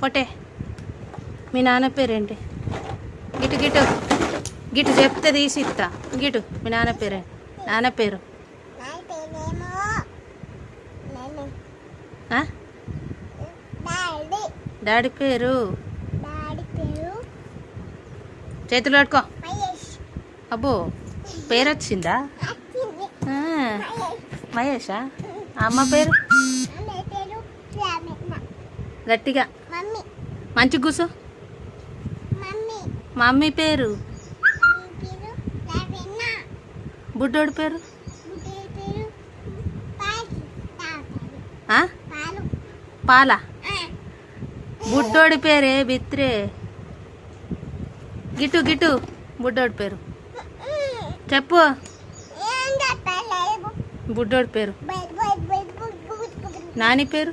పొట్టే మీ నాన్న పేరేంటి? గిటు గిటు గిటు చెప్తే తీసి ఇస్తా. గిటు మీ నాన్న పేరే? నాన్న పేరు డాడీ పేరు చేతులు పట్టుకో. అబ్బో పేరు వచ్చిందా? మహేషా? అమ్మ పేరు? గట్టిగా మంచి కూసో. మమ్మీ పేరు? బుడ్డోడి పేరు? పాల. బుడ్డోడి పేరే బిత్రే. గిటు గిటు బుడ్డోడి పేరు చెప్పు. బుడ్డోడి పేరు? నాని పేరు?